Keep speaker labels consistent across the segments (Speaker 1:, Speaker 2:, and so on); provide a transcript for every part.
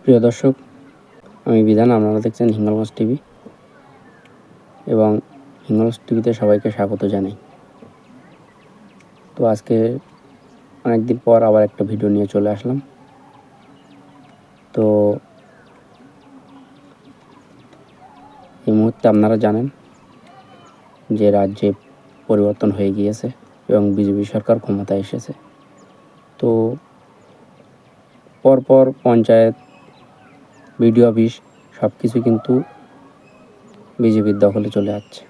Speaker 1: প্রিয় দর্শক, আমি বিধান, আপনারা দেখছেন হিঙ্গলগঞ্জ টিভি এবং হিঙ্গলগঞ্জ টিভিতে সবাইকে স্বাগত জানাই। তো আজকে অনেকদিন পর আবার একটা ভিডিও নিয়ে চলে আসলাম। তো এই মুহূর্তে আপনারা জানেন যে রাজ্যে পরিবর্তন হয়ে গিয়েছে এবং বিজেপি সরকার ক্ষমতায় এসেছে। তো পরপর পঞ্চায়েত, বিডিও অফিস সব কিছু কিন্তু বিজেপির দখলে চলে যাচ্ছে।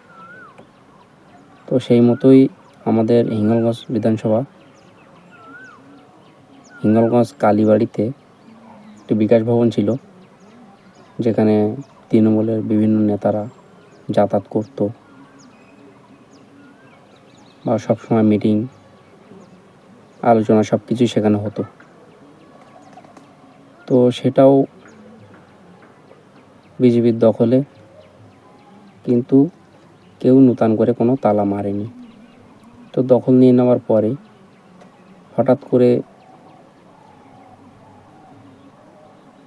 Speaker 1: তো সেই মতোই আমাদের হিঙ্গলগঞ্জ বিধানসভা হিঙ্গলগঞ্জ কালীবাড়িতে একটি বিকাশ ভবন ছিল, যেখানে তৃণমূলের বিভিন্ন নেতারা যাতায়াত করত বা সবসময় মিটিং, আলোচনা সব কিছুই সেখানে হতো। তো সেটাও বিজেপির দখলে, কিন্তু কেউ নূতন করে কোনো তালা মারেনি। তো দখল নিয়ে নেওয়ার পরে হঠাৎ করে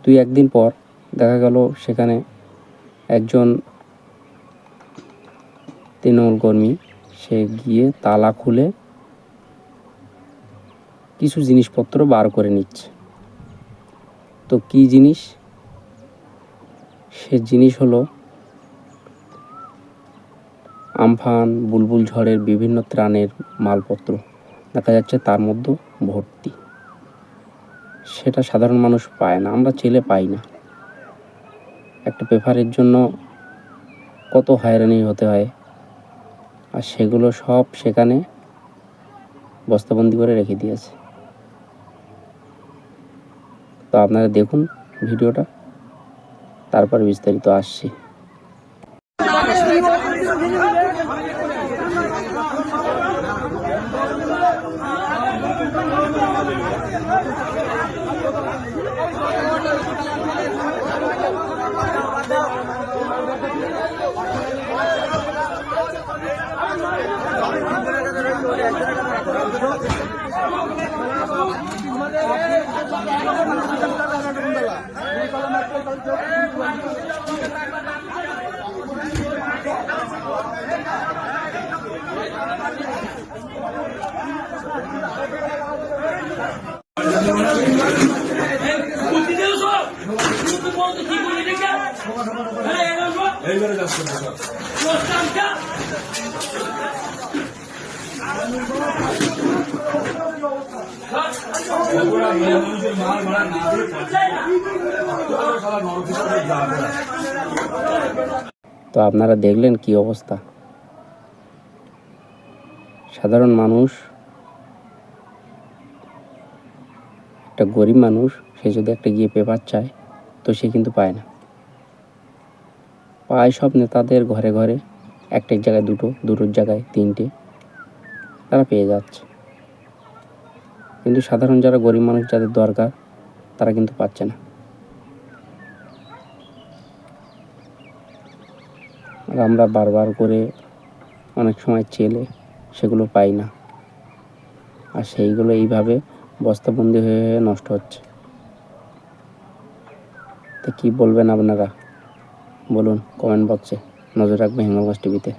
Speaker 1: 2-1 দিন পর দেখা গেল সেখানে একজন তৃণমূল কর্মী সে গিয়ে তালা খুলে কিছু জিনিসপত্র বার করে নিচ্ছে। তো কী জিনিস? সে জিনিস হলো আমফান, বুলবুল ঝড়ের বিভিন্ন ত্রাণের মালপত্র। দেখা যাচ্ছে তার মধ্যে ভর্তি। সেটা সাধারণ মানুষ পায় না, আমরা ছেলে পাই না। একটা পেপারের জন্য কত হয়রানি হতে হয়, আর সেগুলো সব সেখানে বস্তাবন্দি করে রেখে দিয়েছে। তো আপনারা দেখুন ভিডিওটা, তারপর বিস্তারিত আসছি। তো আপনারা দেখলেন কি অবস্থা। সাধারণ মানুষ, একটা গরিব মানুষ, সে যদি একটা গিয়ে পেপার চায় তো সে কিন্তু পায় না। পায় সব নেতাদের ঘরে ঘরে, একটা জায়গায় দুটো, দুটোর জায়গায় তিনটে, তারা পেয়ে যাচ্ছে। কিন্তু সাধারণ যারা গরিব মানুষ, যাদের দরকার, তারা কিন্তু পাচ্ছে না। আর আমরা বারবার করে অনেক সময় চেলে সেগুলো পাই না, আর সেইগুলো এইভাবে বস্তাবন্দি হয়ে নষ্ট হচ্ছে। তো কী বলবেন আপনারা, বলুন কমেন্ট বক্সে। নজর রাখবেন হিঙ্গলগঞ্জ টিভিতে।